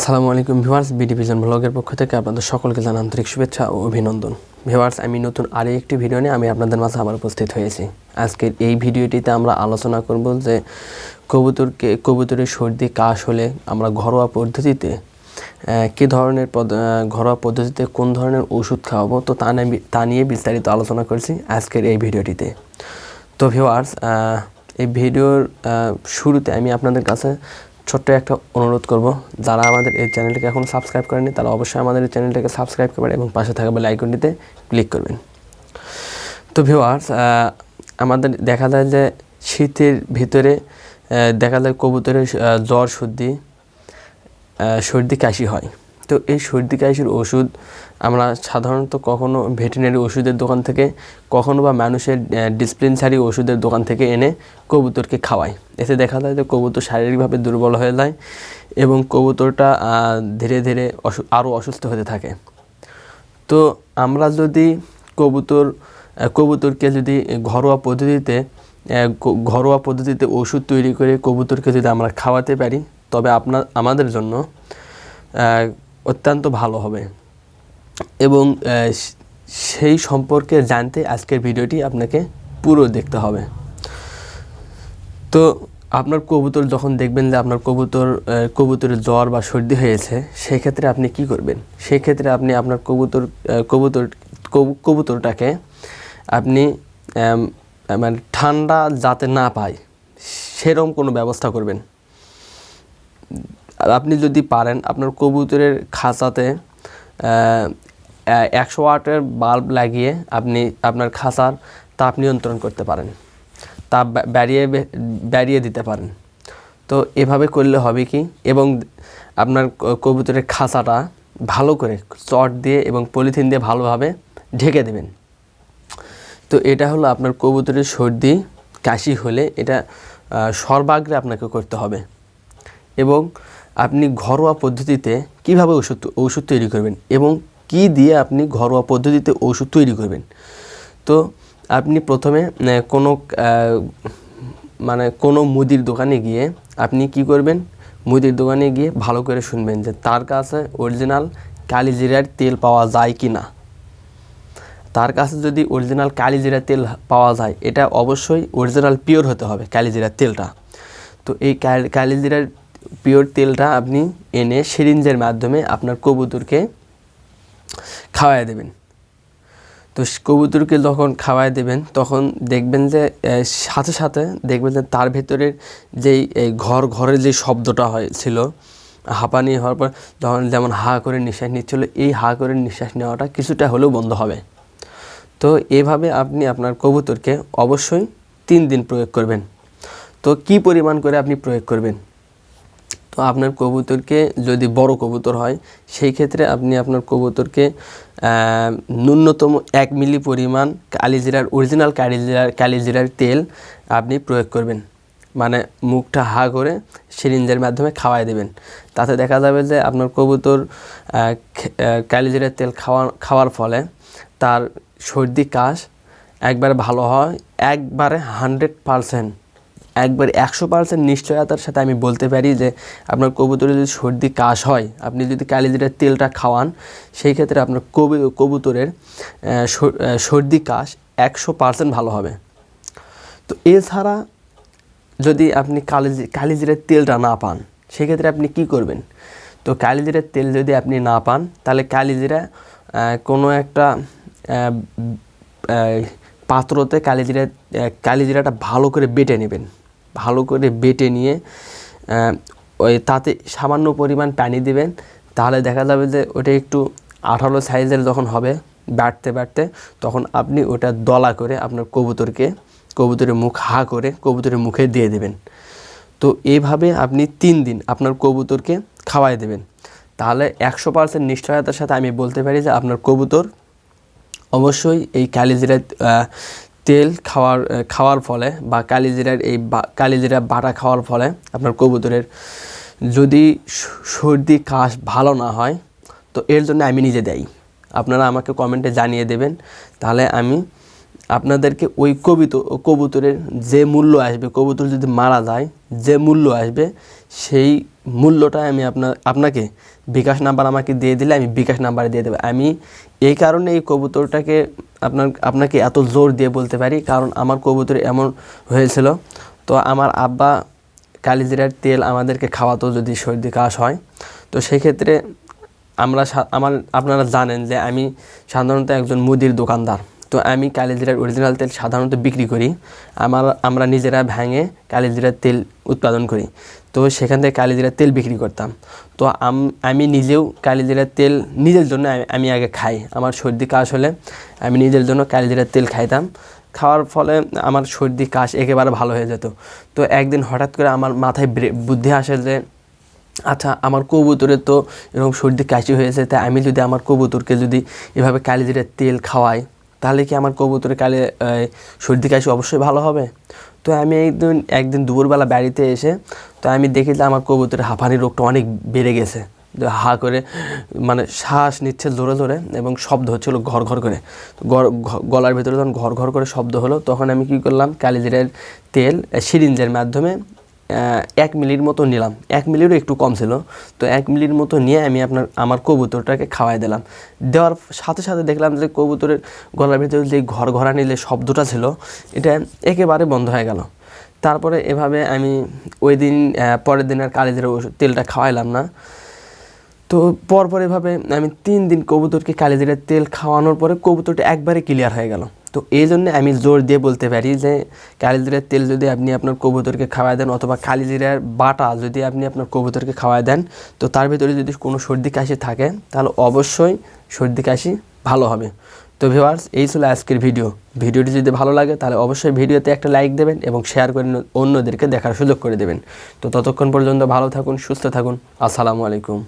আসসালামু আলাইকুম viewers, BD vision ব্লগের পক্ষ থেকে আপনাদের সকলকে জানাই আন্তরিক শুভেচ্ছা ও অভিনন্দন। ভিউয়ার্স, আমি নতুন আরও একটি ভিডিও নিয়ে আমি আপনাদের মাঝে আবার উপস্থিত হয়েছি। আজকের এই ভিডিওটিতে আমরা আলোচনা করব যে কবুতরের সর্দি কাশ হলে আমরা ঘরোয়া পদ্ধতিতে কী ধরনের ঘরোয়া পদ্ধতিতে কোন ধরনের ওষুধ খাওয়াবো, তো তা নিয়ে বিস্তারিত আলোচনা করছি আজকের এই ভিডিওটিতে। তো ভিউয়ার্স, এই ভিডিওর শুরুতে আমি আপনাদের কাছে ছোট্ট একটা অনুরোধ করব, যারা আমাদের এই চ্যানেলটিকে এখনও সাবস্ক্রাইব করেনি তারা অবশ্যই আমাদের এই চ্যানেলটিকে সাবস্ক্রাইব করবেন এবং পাশে থাকা বেল আইকনটিতে ক্লিক করবেন। তো ভিউয়ার্স, আমাদের দেখা যায় যে শীতের ভিতরে দেখা যায় কবুতরের জ্বর সর্দি কাশি হয়। তো এই সর্দি কাশির ওষুধ আমরা সাধারণত কখনো ভেটেরিনারি ওষুধের দোকান থেকে, কখনো বা মানুষের ডিসপেন্সারি ওষুধের দোকান থেকে এনে কবুতরকে খাওয়াই। এতে দেখা যায় যে কবুতর শারীরিকভাবে দুর্বল হয়ে যায় এবং কবুতরটা ধীরে ধীরে আরও অসুস্থ হতে থাকে। তো আমরা যদি কবুতরকে যদি ঘরোয়া পদ্ধতিতে ওষুধ তৈরি করে কবুতরকে যদি আমরা খাওয়াতে পারি, তবে আমাদের জন্য অত্যন্ত ভালো হবে। এবং সেই সম্পর্কে জানতে আজকের ভিডিওটি আপনাকে পুরো দেখতে হবে। তো আপনার কবুতর যখন দেখবেন যে আপনার কবুতরের জ্বর বা সর্দি হয়েছে, সেক্ষেত্রে আপনি কি করবেন? সেক্ষেত্রে আপনি আপনার কবুতরটাকে আপনি মানে ঠান্ডা যাতে না পায় সেরকম কোনো ব্যবস্থা করবেন। আপনি যদি পারেন আপনার কবুতরের খাঁচাতে 100 ওয়াটের বাল্ব লাগিয়ে আপনি আপনার খাঁচার তাপ নিয়ন্ত্রণ করতে পারেন, তাপ বাড়িয়ে দিতে পারেন। তো এভাবে করলে হবে কি, এবং আপনার কবুতরের খাঁচাটা ভালো করে চট দিয়ে এবং পলিথিন দিয়ে ভালোভাবে ঢেকে দেবেন। তো এটা হলো আপনার কবুতরের সর্দি কাশি হলে এটা সর্বাগ্রে আপনাকে করতে হবে। এবং আপনি ঘরোয়া পদ্ধতিতে কীভাবে ওষুধ তৈরি করবেন এবং কি দিয়ে আপনি ঘরোয়া পদ্ধতিতে ওষুধ তৈরি করবেন। তো আপনি প্রথমে কোনো মুদির দোকানে গিয়ে আপনি কি করবেন, মুদির দোকানে গিয়ে ভালো করে শুনবেন যে তার কাছে অরিজিনাল কালিজিরার তেল পাওয়া যায় কি না। তার কাছে যদি অরিজিনাল কালিজিরার তেল পাওয়া যায়, এটা অবশ্যই অরিজিনাল পিওর হতে হবে কালিজিরার তেলটা। তো এই কালিজিরার পিওর তেলটা আপনি এনে সিরিঞ্জের মাধ্যমে আপনার কবুতরকে খাওয়াই দেবেন। তো কবুতরকে যখন খাওয়াই দেবেন তখন দেখবেন যে সাথে সাথে দেখবেন যে তার ভেতরের যেই ঘরের যে শব্দটা হয়েছিল হাঁপানি হওয়ার পর যখন যেমন হা করে নিঃশ্বাস নিচ্ছিল, এই হা করে নিঃশ্বাস নেওয়াটা কিছুটা হলেও বন্ধ হবে। তো এভাবে আপনি আপনার কবুতরকে অবশ্যই 3 দিন প্রয়োগ করবেন। তো কি পরিমাণ করে আপনি প্রয়োগ করবেন? তো আপনার কবুতরকে যদি বড় কবুতর হয়, সেই ক্ষেত্রে আপনি আপনার কবুতরকে ন্যূনতম 1 মিলি পরিমাণ অরিজিনাল কালিজিরার তেল আপনি প্রয়োগ করবেন। মানে মুখটা হা করে সিরিঞ্জের মাধ্যমে খাওয়াই দেবেন। তাতে দেখা যাবে যে আপনার কবুতর কালিজিরার তেল খাওয়ার ফলে তার সর্দি কাশ একবারে ভালো হয়। একবারে 100% নিশ্চয়তার সাথে আমি বলতে পারি যে আপনার কবুতরের যদি সর্দি কাশ হয়, আপনি যদি কালিজিরার তেলটা খাওয়ান, সেই ক্ষেত্রে আপনার কবুতরের সর্দি কাশ 100% ভালো হবে। তো এছাড়া যদি আপনি কালিজিরার তেলটা না পান, সেক্ষেত্রে আপনি কি করবেন? তো কালিজিরার তেল যদি আপনি না পান, তাহলে কোনো একটা পাত্রতে কালিজিরাটা ভালো করে বেটে নেবেন। ভালো করে বেটে নিয়ে তাতে সামান্য পরিমাণ পানি দেবেন। তাহলে দেখা যাবে যে ওটা একটু 18 সাইজের যখন হবে বাড়তে তখন আপনি ওটা দলা করে আপনার কবুতরের মুখ হা করে কবুতরের মুখে দিয়ে দেবেন। তো এইভাবে আপনি 3 দিন আপনার কবুতরকে খাওয়াই দেবেন। তাহলে 100% নিশ্চয়তার সাথে আমি বলতে পারি যে আপনার কবুতর অবশ্যই এই কালিজিরার তেল খাওয়ার ফলে বা কালিজিরা বাটা খাওয়ার ফলে আপনার কবুতরের যদি সর্দি কাশ ভালো না হয়, তো এর জন্য আমি নিজে দায়ী। আপনারা আমাকে কমেন্টে জানিয়ে দেবেন, তাহলে আমি আপনাদেরকে ওই কবুতরের যে মূল্য আসবে, কবুতর যদি মারা যায় যে মূল্য আসবে, সেই মূল্যটা আমি আপনাকে বিকাশ নাম্বার আমাকে দিয়ে দিলে আমি বিকাশ নাম্বারে দিয়ে দেবো। আমি এই কারণে এই কবুতরটাকে আপনাকে এত জোর দিয়ে বলতে পারি, কারণ আমার কবুতর এমন হয়েছিল। তো আমার আব্বা কালিজিরার তেল আমাদেরকে খাওয়াতো যদি সর্দি কাশ হয়। তো সেক্ষেত্রে আপনারা জানেন যে আমি সাধারণত একজন মুদির দোকানদার। তো আমি কালিজিরার অরিজিনাল তেল সাধারণত বিক্রি করি। আমরা নিজেরা ভেঙে কালিজিরার তেল উৎপাদন করি। তো সেখান থেকে কালিজিরার তেল বিক্রি করতাম। তো আমি নিজেও কালিজিরার তেল নিজের জন্য আমি আগে খাই। আমার সর্দি কাশ হলে আমি নিজের জন্য কালিজিরার তেল খাইতাম। খাওয়ার ফলে আমার সর্দি কাশ একেবারে ভালো হয়ে যেত। তো একদিন হঠাৎ করে আমার মাথায় বুদ্ধি আসে যে আচ্ছা, আমার কবুতরের তো এরকম সর্দি কাশি হয়েছে, তাই আমি যদি আমার কবুতরকে যদি এভাবে কালিজিরার তেল খাওয়াই, তাহলে কি আমার কবুতরের সর্দি কাশি অবশ্যই ভালো হবে। তো আমি একদিন দুপুরবেলা বাড়িতে এসে তো আমি দেখি যে আমার কবুতরের হাঁপানি রোগটা অনেক বেড়ে গেছে। হা করে মানে শ্বাস নিচ্ছে জোরে জোরে এবং শব্দ হচ্ছিলো ঘর ঘর করে। গলার ভেতরে যখন ঘর ঘর করে শব্দ হলো, তখন আমি কী করলাম, কালিজিরার তেল সিরিঞ্জের মাধ্যমে 1 মিলির মতো নিলাম। 1 মিলিরও একটু কম ছিল। তো 1 মিলির মতো নিয়ে আমি আমার কবুতরটাকে খাওয়াই দিলাম। দেওয়ার সাথে সাথে দেখলাম যে কবুতরের গলার ভিতরে যে ঘরঘরানি যে শব্দটা ছিল, এটা একেবারে বন্ধ হয়ে গেল। তারপরে এভাবে আমি ওই দিন পরের দিন আর কালিজিরার তেলটা খাওয়াইলাম না। তো পরপর এভাবে আমি 3 দিন কবুতরকে কালিজিরার তেল খাওয়ানোর পরে কবুতরটা একবারে ক্লিয়ার হয়ে গেল। তো এই জন্য আমি জোর দিয়ে বলতে পারি যে কালিজিরার তেল যদি আপনি আপনার কবুতরকে খাওয়াই দেন, অথবা কালিজিরার বাটা যদি আপনি আপনার কবুতরকে খাওয়াই দেন, তো তার ভিতরে যদি কোনো সর্দি কাশি থাকে, তাহলে অবশ্যই সর্দি কাশি ভালো হবে। তো ভিউয়ার্স, এই ছিল আজকের ভিডিওটি যদি ভালো লাগে তাহলে অবশ্যই ভিডিওতে একটা লাইক দেবেন এবং শেয়ার করে অন্যদেরকে দেখার সুযোগ করে দেবেন। তো ততক্ষণ পর্যন্ত ভালো থাকুন, সুস্থ থাকুন। আসসালামু আলাইকুম।